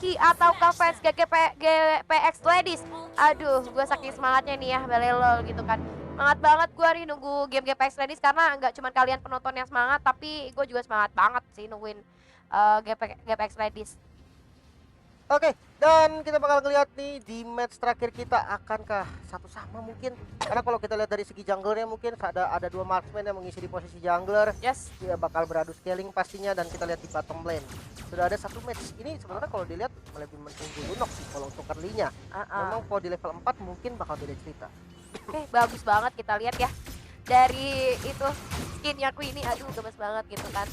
Loki ataukah fans GPX Ladies. Aduh, gue saking semangatnya nih ya Balelol gitu kan. Semangat banget gue nih nunggu game GPX Ladies karena nggak cuma kalian penonton yang semangat, tapi gue juga semangat banget sih nungguin GPX Ladies. Oke, dan kita bakal ngeliat nih di match terakhir kita akankah satu sama mungkin. Karena kalau kita lihat dari segi junglernya mungkin ada dua marksman yang mengisi di posisi jungler. Yes. Dia bakal beradu scaling pastinya, dan kita lihat di bottom lane sudah ada satu match. Ini sebenarnya kalau dilihat lebih menunggu Lunox sih kalau untuk early-nya. Memang kalau di level 4 mungkin bakal beda cerita. Oke, bagus banget kita lihat ya. Dari itu skinnya Queenie, aduh gemes banget gitu kan.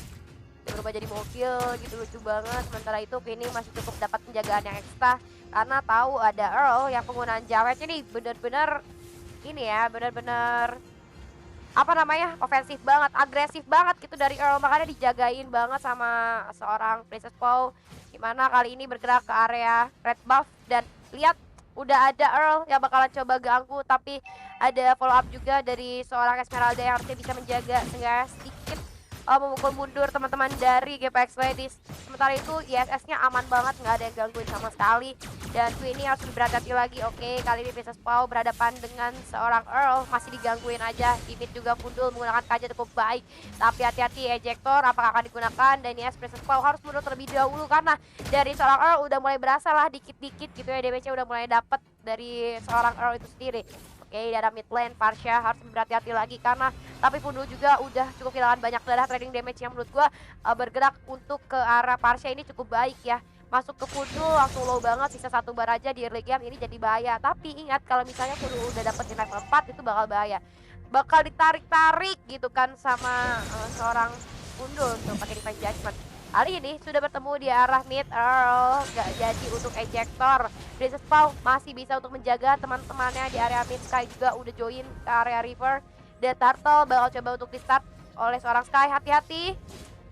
Dia berubah jadi mobil gitu, lucu banget. Sementara itu Queenie masih cukup dapat penjagaan yang ekstra karena tahu ada Earl yang penggunaan jawetnya nih bener-bener ini ya, bener-bener apa namanya, ofensif banget, agresif banget gitu dari Earl, makanya dijagain banget sama seorang Princess Paw. Gimana kali ini bergerak ke area red buff dan lihat udah ada Earl yang bakalan coba ganggu, tapi ada follow up juga dari seorang Esmeralda yang harusnya bisa menjaga sehingga sedikit memukul mundur teman-teman dari GPX Ladies. Sementara itu ISS-nya aman banget, nggak ada yang gangguin sama sekali. Dan Queenie harus berhati-hati lagi. Oke, kali ini Princess Paw berhadapan dengan seorang Earl, masih digangguin aja. Di mid juga Fundul menggunakan kaca cukup baik, tapi hati-hati ejector apakah akan digunakan. Dan yes, Princess Paw harus mundur terlebih dahulu karena dari seorang Earl udah mulai berasa lah dikit-dikit gitu ya, damage-nya udah mulai dapet dari seorang Earl itu sendiri. Oke, dari mid lane Parsha harus berhati-hati lagi karena tapi Fundul juga udah cukup kehilangan banyak darah. Trading damage yang menurut gua bergerak untuk ke arah Parsha ini cukup baik ya. Masuk ke Fundul langsung low banget, sisa satu bar aja di early game ini jadi bahaya. Tapi ingat kalau misalnya Fundul udah dapet di level 4 itu bakal bahaya. Bakal ditarik-tarik gitu kan sama seorang Fundul untuk pakai Divine Judgment. Kali ini sudah bertemu di arah mid Earl, gak jadi untuk ejector. Princess Paw masih bisa untuk menjaga teman-temannya di area mid. Sky juga udah join ke area river. The Turtle bakal coba untuk di start oleh seorang Sky, hati-hati.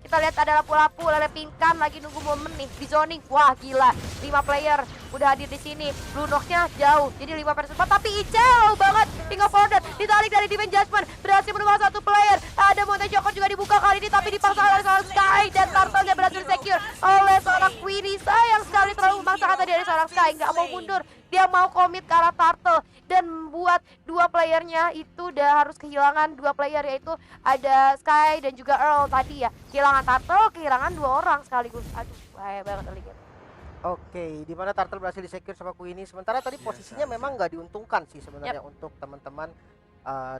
Kita lihat ada lampu-lampu lelepinkan lagi nunggu momen nih di zoning. Wah gila, 5 player udah hadir di sini. Blue Nox-nya jauh, jadi 5 versus 4, tapi Icel banget. King of Order ditarik dari Divine Judgment, berhasil menembak satu player. Ada Monte Joko juga dibuka kali ini, tapi dipaksa oleh seorang Sky, dan Turtle-nya berhasil secure oleh seorang Queenie. Sayang sekali terlalu memaksakan tadi dari seorang Sky, nggak mau mundur. Dia mau komit ke arah Turtle dan membuat dua playernya itu udah harus kehilangan dua player, yaitu ada Sky dan juga Earl tadi ya. Kehilangan Turtle, kehilangan dua orang sekaligus. Aduh, bahaya banget early game. Oke, di mana Turtle berhasil disecure sama Queenie. Sementara tadi posisinya memang nggak diuntungkan sih sebenarnya untuk teman-teman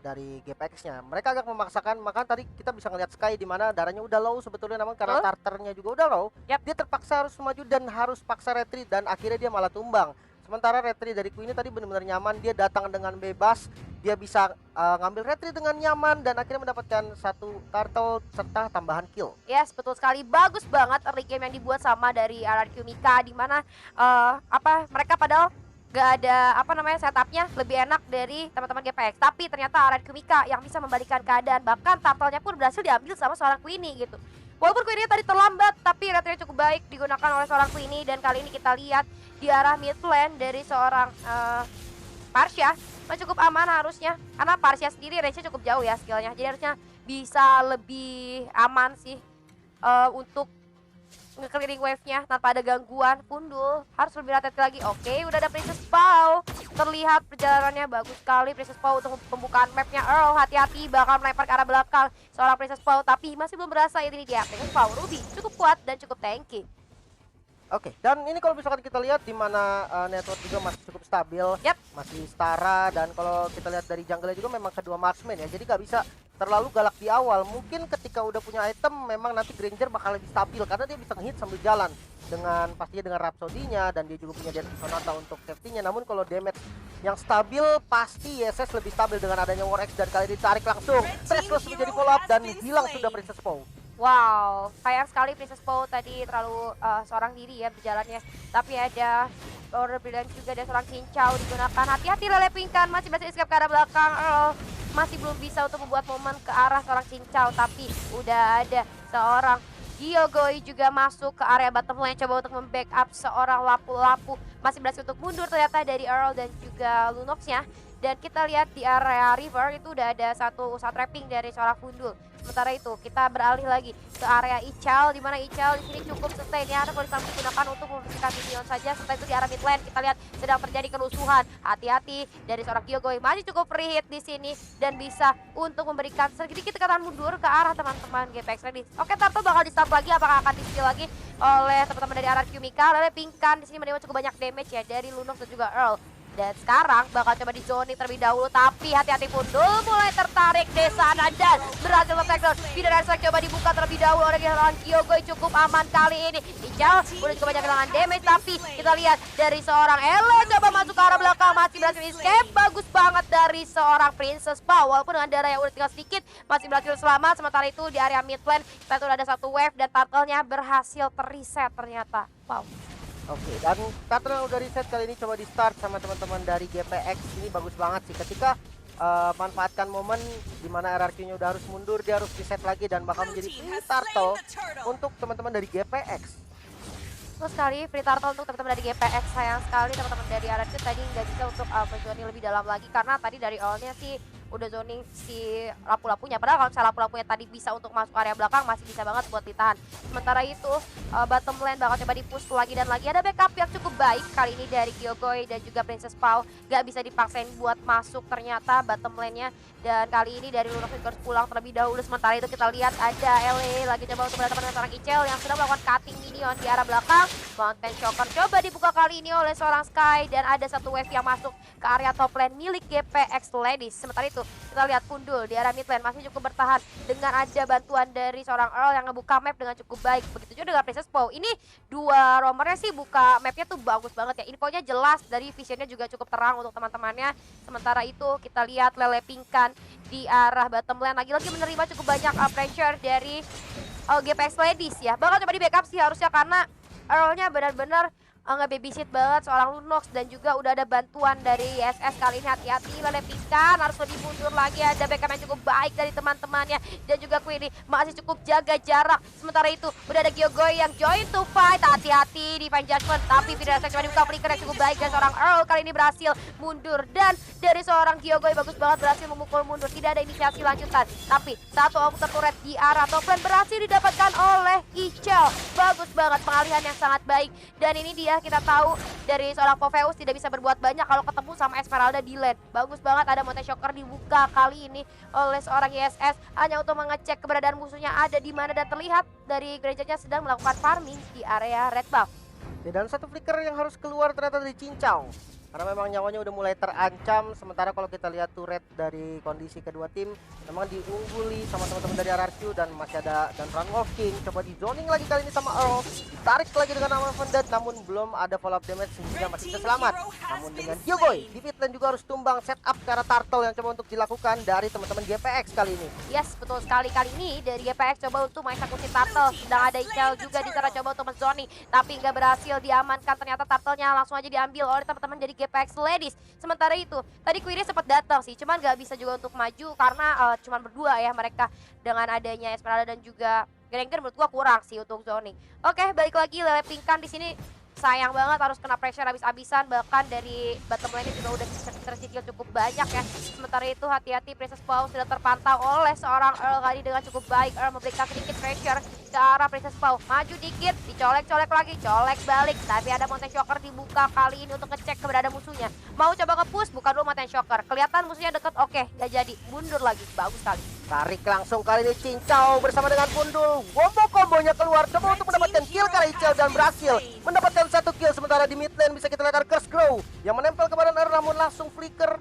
dari GPX-nya. Mereka agak memaksakan, maka tadi kita bisa ngelihat Sky di mana darahnya udah low sebetulnya, namun karena Turtle-nya juga udah low, dia terpaksa harus maju dan harus paksa retreat, dan akhirnya dia malah tumbang. Sementara retreat dari Queenie tadi benar-benar nyaman, dia datang dengan bebas, dia bisa ngambil retreat dengan nyaman dan akhirnya mendapatkan satu turtle serta tambahan kill. Yes, betul sekali. Bagus banget early game yang dibuat sama dari RRQ Mika, di mana mereka padahal gak ada setupnya lebih enak dari teman-teman GPX, tapi ternyata RRQ Mika yang bisa membalikan keadaan, bahkan turtle-nya pun berhasil diambil sama seorang Queenie gitu. Walaupun Queenie tadi terlambat, tapi retreat cukup baik digunakan oleh seorang Queenie, dan kali ini kita lihat di arah mid lane dari seorang Parsha cukup aman harusnya, karena Parsha sendiri range-nya cukup jauh ya skillnya, jadi harusnya bisa lebih aman sih untuk nge-clearing wave-nya tanpa ada gangguan. Fundul harus lebih hati-hati lagi. Oke, udah ada Princess Paw, terlihat perjalanannya bagus sekali Princess Paw untuk pembukaan mapnya. Earl hati-hati bakal melempar ke arah belakang seorang Princess Paw, tapi masih belum berasa ini dia. Princess Paw Ruby cukup kuat dan cukup tanky. Oke, dan ini kalau misalkan kita lihat di mana network juga masih cukup stabil, masih setara, dan kalau kita lihat dari jungle juga memang kedua marksman ya, jadi nggak bisa terlalu galak di awal. Mungkin ketika udah punya item, memang nanti Granger bakal lebih stabil karena dia bisa ngehit sambil jalan dengan pastinya dengan Rhapsody-nya, dan dia juga punya Dance Sonata untuk safety-nya. Namun kalau damage yang stabil pasti YSS lebih stabil dengan adanya War X, dan kali ini ditarik langsung. Trestless menjadi follow up dan hilang sudah Princess Paw. Wow, sayang sekali Princess Paw tadi terlalu seorang diri ya berjalannya. Tapi ada Order Brilliant juga, ada seorang cincau digunakan. Hati-hati lelepingkan, masih bisa escape ke arah belakang. Earl masih belum bisa untuk membuat momen ke arah seorang cincau, tapi udah ada seorang Gyogoi juga masuk ke area bottom lane, coba untuk membackup seorang lapu-lapu. Masih berhasil untuk mundur ternyata dari Earl dan juga Lunox-nya. Dan kita lihat di area river itu udah ada satu usaha trapping dari seorang Fundul. Sementara itu kita beralih lagi ke area Ical, di mana Ical di sini cukup sustain ya, ada kulit digunakan untuk membersihkan minion saja. Setelah itu di area mid lane kita lihat sedang terjadi kerusuhan. Hati-hati dari seorang Kyogoi, masih cukup free hit di sini dan bisa untuk memberikan sedikit tekanan mundur ke arah teman-teman GPX Ready. Oke, Turtle bakal di stop lagi, apakah akan di-steal lagi oleh teman-teman dari RRQ Mika. Lalu Pingkan di sini menerima cukup banyak damage ya dari Lunox dan juga Earl. Dan sekarang bakal coba di zoning terlebih dahulu, tapi hati-hati Fundul mulai tertarik di sana dan berhasil nge-takedown. Video dan coba dibuka terlebih dahulu oleh seorang Kyogoi, cukup aman kali ini. Ical udah cukup banyak kehilangan damage, tapi kita lihat dari seorang Ele coba masuk ke arah belakang, masih berhasil escape. Bagus banget dari seorang Princess Pau, walaupun dengan darah yang udah tinggal sedikit masih berhasil selamat. Sementara itu di area mid lane kita tuh ada satu wave dan turtle-nya berhasil terreset ternyata. Wow. Oke, dan Turtle udah reset kali ini coba di start sama teman-teman dari GPX. Ini bagus banget sih ketika manfaatkan momen dimana RRQ-nya udah harus mundur, dia harus reset lagi dan bakal menjadi free Turtle untuk teman-teman dari GPX. Terus sekali free turtle untuk teman-teman dari GPX. Sayang sekali teman-teman dari RRQ tadi nggak bisa untuk menzoning lebih dalam lagi, karena tadi dari awalnya sih udah zoning si lapu-lapunya. Padahal kalau misalnya lapu-lapunya tadi bisa untuk masuk area belakang, masih bisa banget buat ditahan. Sementara itu bottom lane bakal coba di-push lagi dan lagi. Ada backup yang cukup baik kali ini dari Kyogoi dan juga Princess Pau. Gak bisa dipaksain buat masuk ternyata bottom lane-nya. Dan kali ini dari Lunox harus pulang terlebih dahulu. Sementara itu kita lihat ada LA lagi coba untuk berhadapan dengan seorang Icel yang sudah melakukan cutting minion di arah belakang. Mountain Shocker coba dibuka kali ini oleh seorang Sky dan ada satu wave yang masuk ke area top lane milik GPX Ladies. Sementara itu kita lihat Fundul di area mid lane masih cukup bertahan dengan ada bantuan dari seorang Earl yang ngebuka map dengan cukup baik. Begitu juga dengan Princess Pau. Ini dua roamernya sih buka mapnya tuh bagus banget ya. Infonya jelas, dari visionnya juga cukup terang untuk teman-temannya. Sementara itu kita lihat Lele Pingkan di arah bottom lane lagi-lagi menerima cukup banyak pressure dari GPX Ladies ya. Bakal coba di backup sih harusnya, karena Earl-nya benar-benar nge-babysit banget seorang Lunox dan juga udah ada bantuan dari ISS kali ini. Hati-hati Lele Pingkan harus lebih mundur lagi, ada backup yang cukup baik dari teman-temannya dan juga Queenie masih cukup jaga jarak. Sementara itu udah ada Kyogoi yang join to fight, hati-hati di Divine Judgment, tapi tidak cuma dibuka flicker yang cukup baik dan seorang Earl kali ini berhasil mundur dan dari seorang Kyogoi bagus banget berhasil memukul mundur, tidak ada inisiasi lanjutan, tapi satu outer turret di arah top lane berhasil didapatkan oleh Ichel. Bagus banget pengalihan yang sangat baik dan ini dia kita tahu dari seorang Poveus tidak bisa berbuat banyak kalau ketemu sama Esmeralda di lane. Bagus banget ada Mountain Shocker dibuka kali ini oleh seorang ISS hanya untuk mengecek keberadaan musuhnya ada di mana dan terlihat dari gerejanya sedang melakukan farming di area red buff. Dan satu flicker yang harus keluar ternyata dari Cincau, karena memang nyawanya udah mulai terancam. Sementara kalau kita lihat turret dari kondisi kedua tim memang diungguli sama teman-teman dari RRQ dan masih ada dan Run Wolf King coba di zoning lagi kali ini sama Earl, tarik lagi dengan nama Vendat namun belum ada follow up damage sehingga masih bisa selamat. Namun dengan Kyogoi di mid lane juga harus tumbang setup ke arah Turtle yang coba untuk dilakukan dari teman-teman GPX kali ini. Yes, betul sekali. Kali ini dari GPX coba untuk mengeksekusi Turtle, sedang ada Ikel juga di sana coba untuk menzoning tapi nggak berhasil diamankan. Ternyata Turtle-nya langsung aja diambil oleh teman-teman dari GPX Ladies. Sementara itu tadi Queenie sempat datang sih, cuman nggak bisa juga untuk maju karena cuman berdua ya mereka dengan adanya Esmeralda dan juga Granger. Menurut gua kurang sih untuk zoning. Oke, balik lagi Lele Pingkan di sini sayang banget harus kena pressure habis-habisan, bahkan dari bottom lane juga udah tercicil cukup banyak ya. Sementara itu hati-hati Princess Pau sudah terpantau oleh seorang Earl kali dengan cukup baik. Earl memberikan sedikit pressure ke arah Princess Pau, maju dikit, dicolek-colek lagi, colek balik, tapi ada Mountain Shocker dibuka kali ini untuk ngecek keberadaan musuhnya. Mau coba ke-push, bukan dulu Mountain Shocker, kelihatan musuhnya deket, oke, gak jadi, mundur lagi, bagus sekali. Tarik langsung kali ini Cincau bersama dengan Fundul, combo-kombonya keluar, coba untuk mendapatkan kill kali Ichel dan berhasil mendapatkan satu kill. Sementara di mid lane bisa kita lihat ada Curse Grow yang menempel ke badan Earl namun langsung flicker.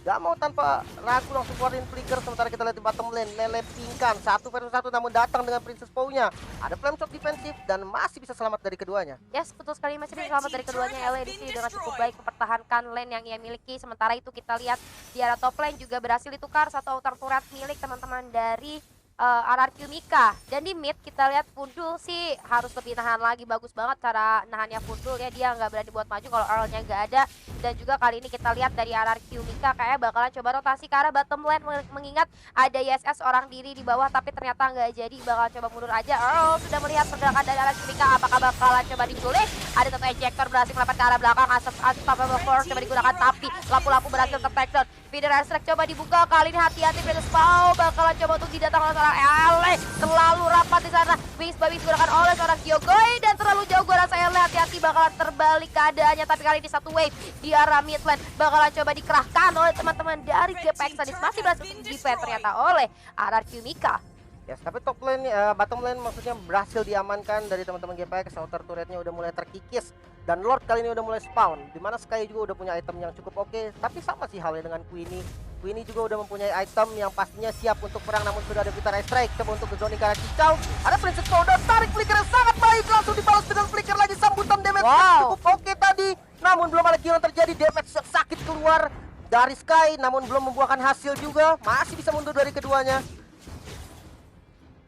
Gak mau tanpa ragu langsung keluarin flicker. Sementara kita lihat di bottom lane Lele Pingkan 1 versus 1 namun datang dengan Princess Pau-nya. Ada flame shot defensif dan masih bisa selamat dari keduanya. Yes, betul sekali, masih bisa selamat dari keduanya. LA di sini dengan cukup baik mempertahankan lane yang ia miliki. Sementara itu kita lihat di arah top lane juga berhasil ditukar satu outer turret milik teman-teman dari RRQ Mika. Dan di mid kita lihat Fundul sih harus lebih nahan lagi. Bagus banget cara nahannya Fundul ya, dia nggak berani buat maju kalau Earl-nya nggak ada. Dan juga kali ini kita lihat dari RRQ Mika kayak bakalan coba rotasi ke arah bottom lane, mengingat ada ISS orang diri di bawah tapi ternyata nggak jadi, bakalan coba mundur aja. Earl sudah melihat pergerakan dari RRQ Mika, apakah bakalan coba diculik? Ada satu ejector berhasil melempar ke arah belakang, Unstoppable Force coba digunakan tapi lapu-lapu berhasil ter-takedown. Feeder Airstrike coba dibuka, kali ini hati-hati Princess Pau bakalan coba untuk didatangkan oleh seorang Ele. Terlalu rapat di sana, Wings by Wings digunakan oleh seorang Kyogoi dan terlalu jauh gua rasa Ele hati-hati bakalan terbalik keadaannya. Tapi kali ini satu wave di arah mid lane bakalan coba dikerahkan oleh teman-teman dari GPX tadi. Masih berhasil defend ternyata oleh RRQ Mika. Yes, tapi top lane, bottom lane maksudnya berhasil diamankan dari teman-teman GPX. Outer turretnya udah mulai terkikis dan Lord kali ini udah mulai spawn. Dimana Sky juga udah punya item yang cukup oke. Tapi sama sih halnya dengan Queenie. Queenie juga udah mempunyai item yang pastinya siap untuk perang, namun sudah ada Feeder Airstrike. Coba untuk ke zoning ke arah Cicau. Ada Princess Pau dan tarik flicker yang sangat baik. Langsung dibalas dengan flicker lagi, sambutan damage cukup oke tadi. Namun belum ada kill yang terjadi, damage sakit keluar dari Sky. Namun belum membuahkan hasil juga. Masih bisa mundur dari keduanya.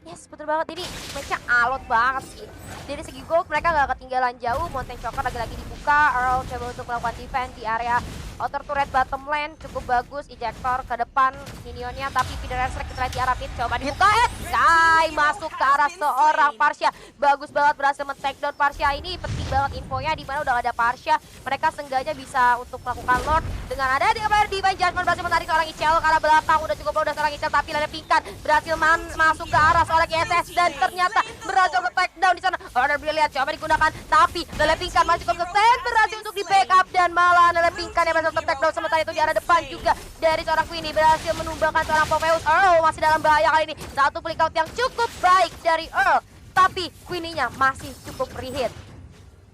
Yes, betul banget. Ini match-nya alot banget sih. Dari segi gold mereka nggak ketinggalan jauh. Mountain Choker lagi-lagi dibuka. Earl coba untuk melakukan defense di area outer turret bottom lane. Cukup bagus. Ejector ke depan minionnya. Tapi Feeder Airstrike kita di arah mid. Coba dibuka. Sky masuk ke arah seorang Parsha. Bagus banget berhasil men-takedown Parsha. Ini penting banget infonya. Dimana udah gak ada Parsha. Mereka sengaja bisa untuk melakukan Lord. Dengan ada di Divine Judgment berhasil menarik seorang Ichel ke arah belakang. Udah cukup udah seorang Ichel. Tapi ada Pingkan berhasil masuk ke arah oleh GSS dan ternyata berhasil ke takedown di sana. Order Brilliant coba digunakan, tapi Lele Pingkan masih konsisten berhasil untuk di backup dan malah Lele Pingkan yang berhasil ke takedown. Sementara itu di arah depan juga dari seorang Queenie berhasil menumbangkan seorang Popheus. Earl masih dalam bahaya kali ini. Satu flick out yang cukup baik dari Earl, tapi Queenie-nya masih cukup free hit.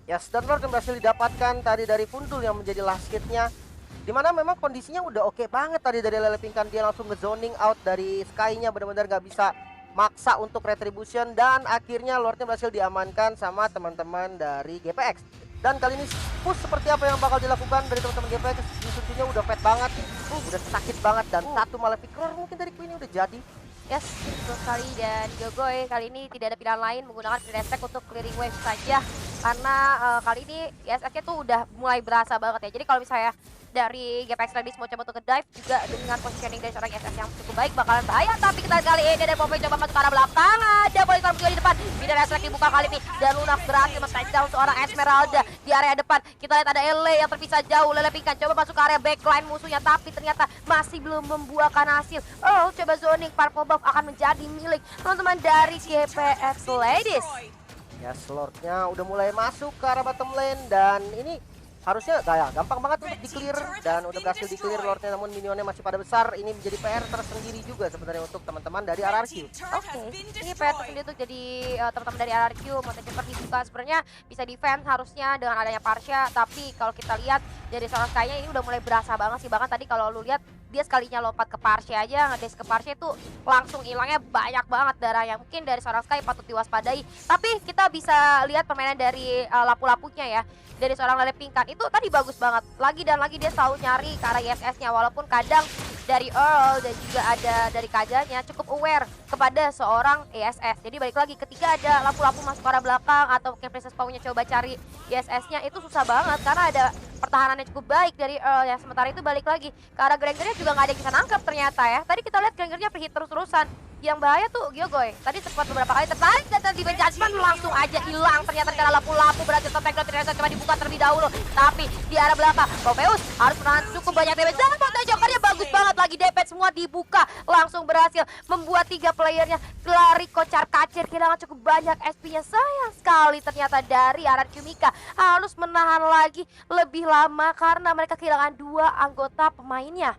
Yes, dan Lord yang berhasil didapatkan tadi dari Fundul yang menjadi last hit-nya. Dimana memang kondisinya udah oke banget tadi dari Lele Pingkan. Dia langsung nge-zoning out dari Sky-nya, benar-benar gak bisa maksa untuk retribution. Dan akhirnya Lordnya berhasil diamankan sama teman-teman dari GPX. Dan kali ini push seperti apa yang bakal dilakukan dari teman-teman GPX. Tentunya udah fat banget, udah sakit banget. Dan satu Malefic Roar mungkin dari Queenie udah jadi. Yes, betul sekali. Dan Gogoy kali ini tidak ada pilihan lain menggunakan Feeder Airstrike untuk clearing wave saja. Karena kali ini ISS-nya tuh udah mulai berasa banget ya. Jadi kalau misalnya dari GPX Ladies mau coba untuk ke-dive juga dengan positioning dari seorang ISS yang cukup baik bakalan bahaya. Tapi kita kali ini dari Popeye coba masuk ke arah belakang. Ada Polygon juga di depan. Feeder Airstrike dibuka kali ini. Dan Lunax berhasil men-touchdown seorang Esmeralda di area depan. Kita lihat ada Ele yang terpisah jauh. Lele Pingkan coba masuk ke area backline musuhnya. Tapi ternyata masih belum membuahkan hasil. Oh, coba zoning Purple Buff akan menjadi milik teman-teman dari GPX Ladies. Ya, Lordnya udah mulai masuk ke arah bottom lane. Dan ini harusnya gampang banget untuk di-clear. Dan udah berhasil di-clear Lordnya, namun minionnya masih pada besar. Ini menjadi PR tersendiri juga sebenarnya untuk teman-teman dari RRQ. Oke, ini PR tersendiri untuk jadi teman-teman dari RRQ. Mountain Choker dibuka sebenarnya bisa defense harusnya dengan adanya Parsha. Tapi kalau kita lihat dari seorang Sky-nya ini udah mulai berasa banget sih. Bahkan tadi kalau lu lihat dia sekalinya lompat ke Parsha aja, ngedes ke Parsha itu langsung hilangnya banyak banget darah yang mungkin dari seorang Sky patut diwaspadai. Tapi kita bisa lihat permainan dari lapu-lapunya ya. Dari seorang Lele Pingkan itu tadi bagus banget. Lagi dan lagi dia selalu nyari ke arah ISS-nya. Walaupun kadang dari Earl dan juga ada dari Kajanya cukup aware kepada seorang ISS. Jadi balik lagi ketika ada lapu-lapu masuk ke arah belakang atau mungkin Princess Pau-nya coba cari ISS-nya itu susah banget. Karena ada pertahanannya cukup baik dari Earl ya. Sementara itu balik lagi ke arah Granger-nya juga nggak ada yang bisa nangkep ternyata ya. Tadi kita lihat Granger-nya free hit terus-terusan. Yang bahaya tuh Gyogoy. Tadi sempat beberapa kali tertarik dan di Judgment langsung aja hilang. Ternyata karena lapu-lapu berhasil tertarik dan coba dibuka terlebih dahulu. Tapi di arah belakang Popheus harus menahan cukup banyak damage. Dan Mountain Choker-nya bagus banget lagi. DP semua dibuka. Langsung berhasil membuat 3 playernya lari kocar-kacir. Kehilangan cukup banyak SP-nya. Sayang sekali ternyata dari RRQ Mika harus menahan lagi lebih lama karena mereka kehilangan 2 anggota pemainnya.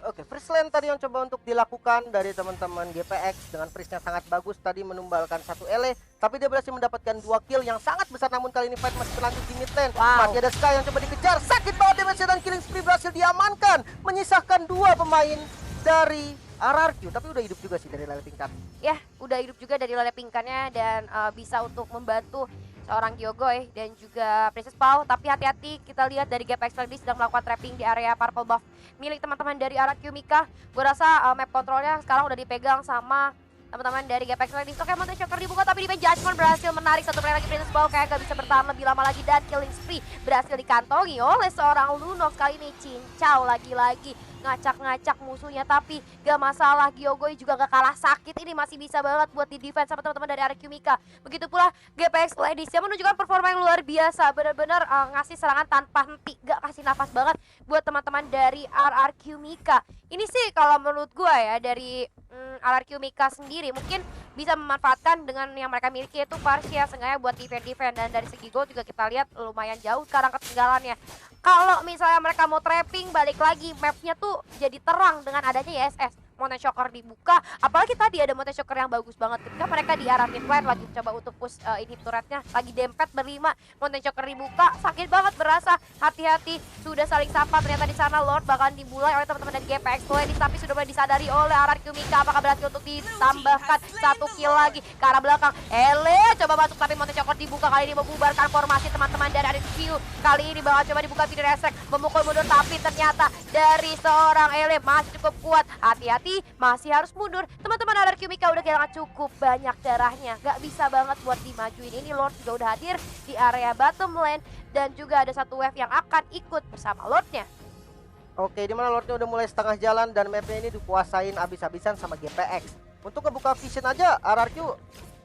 Oke, first lane tadi yang coba untuk dilakukan dari teman-teman GPX dengan freeze-nya sangat bagus tadi menumbalkan satu Ele, tapi dia berhasil mendapatkan 2 kill yang sangat besar. Namun kali ini fight masih berlanjut di mid lane. Masih ada Sky yang coba dikejar, sakit banget damage dan killing spree berhasil diamankan, menyisakan 2 pemain dari RRQ. Tapi udah hidup juga sih dari Lele Pingkan. Ya, udah hidup juga dari Lele Pingkannya dan bisa untuk membantu seorang Gyogoy dan juga Princess Pau. Tapi hati-hati, kita lihat dari GPX Ladies sedang melakukan trapping di area Purple Buff milik teman-teman dari RRQ Mika. Gue rasa map kontrolnya sekarang udah dipegang sama teman-teman dari GPX Ladies. Oke, Mountain Choker dibuka tapi Divine Judgment berhasil menarik satu player lagi. Princess Pau kayak gak bisa bertahan lebih lama lagi dan killing spree berhasil dikantongi oleh seorang Lunox. Kali ini cincau lagi-lagi ngacak-ngacak musuhnya, tapi gak masalah. Gyogoy juga gak kalah sakit. Ini masih bisa banget buat di defense sama teman-teman dari RRQ Mika. Begitu pula GPX Ladies yang menunjukkan performa yang luar biasa. Benar-benar ngasih serangan tanpa henti, gak kasih nafas banget buat teman-teman dari RRQ Mika. Ini sih kalau menurut gue ya dari RRQ Mika sendiri mungkin bisa memanfaatkan dengan yang mereka miliki yaitu Parsia sengaja buat defend, dan dari segi gol juga kita lihat lumayan jauh sekarang ketinggalannya. Kalau misalnya mereka mau trapping balik lagi mapnya tuh jadi terang dengan adanya ISS. Mountain Shocker dibuka, apalagi tadi ada Mountain Shocker yang bagus banget ketika mereka di arah mid lane lagi coba untuk push ini turretnya, lagi dempet berlima, Mountain Shocker dibuka, sakit banget berasa. Hati-hati, sudah saling sapa ternyata di sana Lord bakalan dimulai oleh teman-teman dari GPX Lane, tapi sudah mulai disadari oleh RRQ Mika. Apakah berhasil untuk ditambahkan 1 kill lagi ke arah belakang? Ele coba masuk tapi Mountain Shocker dibuka, kali ini membubarkan formasi teman-teman dari RRQ. Kali ini bakal coba dibuka Peter Esek, memukul mundur tapi ternyata dari seorang Ele masih cukup kuat. Hati-hati, masih harus mundur. Teman-teman RRQ Mika udah kehilangan cukup banyak darahnya, gak bisa banget buat dimajuin. Ini Lord juga udah hadir di area bottom lane dan juga ada satu wave yang akan ikut bersama Lordnya. Oke, dimana Lordnya udah mulai setengah jalan dan mapnya ini dikuasain abis-abisan sama GPX. Untuk ngebuka vision aja RRQ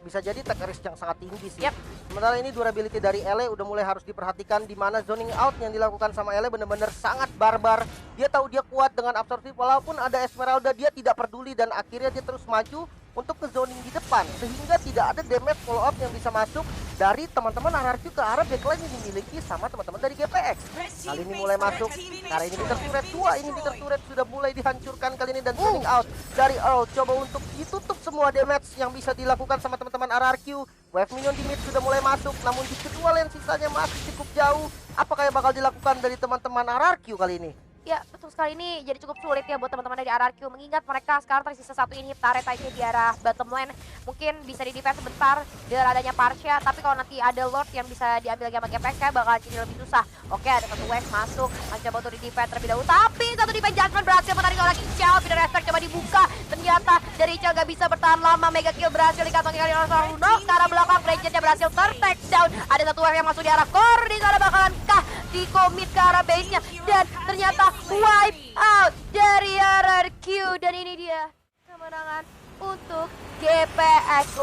bisa jadi take risk yang sangat tinggi sih. Sementara ini durability dari Ele udah mulai harus diperhatikan, di mana zoning out yang dilakukan sama Ele bener-bener sangat barbar. Dia tahu dia kuat dengan absorptif, walaupun ada Esmeralda dia tidak peduli dan akhirnya dia terus maju untuk ke zoning di depan, sehingga tidak ada damage follow up yang bisa masuk dari teman-teman RRQ ke arah backline yang dimiliki sama teman-teman dari GPX. Kali ini mulai masuk, karena ini Bitter Turret 2, ini Bitter Turret sudah mulai dihancurkan kali ini, dan zoning out dari Earl coba untuk ditutup semua damage yang bisa dilakukan sama teman-teman RRQ. Wave minion di mid sudah mulai masuk, namun di kedua lane sisanya masih cukup jauh. Apakah yang bakal dilakukan dari teman-teman RRQ kali ini? Ya, betul sekali, ini jadi cukup sulit ya buat teman-teman dari RRQ, mengingat mereka sekarang tersisa 1 inhib turret aja di arah bottom lane. Mungkin bisa di defense sebentar dengan adanya Parsia, tapi kalau nanti ada Lord yang bisa diambil sama GPX kayak bakal jadi lebih susah. Oke, ada satu wave masuk, masih coba untuk di defense terlebih dahulu, tapi satu defense judgment berhasil menarik oleh Ichal. Peter Esek coba dibuka, ternyata dari Ichal gak bisa bertahan lama, mega kill berhasil dikantongi kali oleh seorang Luno. Ke arah belakang, Regentnya berhasil ter-take down. Ada satu wave yang masuk di arah core, di sana bakalankah di commit ke arah base-nya, dan ternyata wipe out dari RRQ, dan ini dia kemenangan untuk GPX.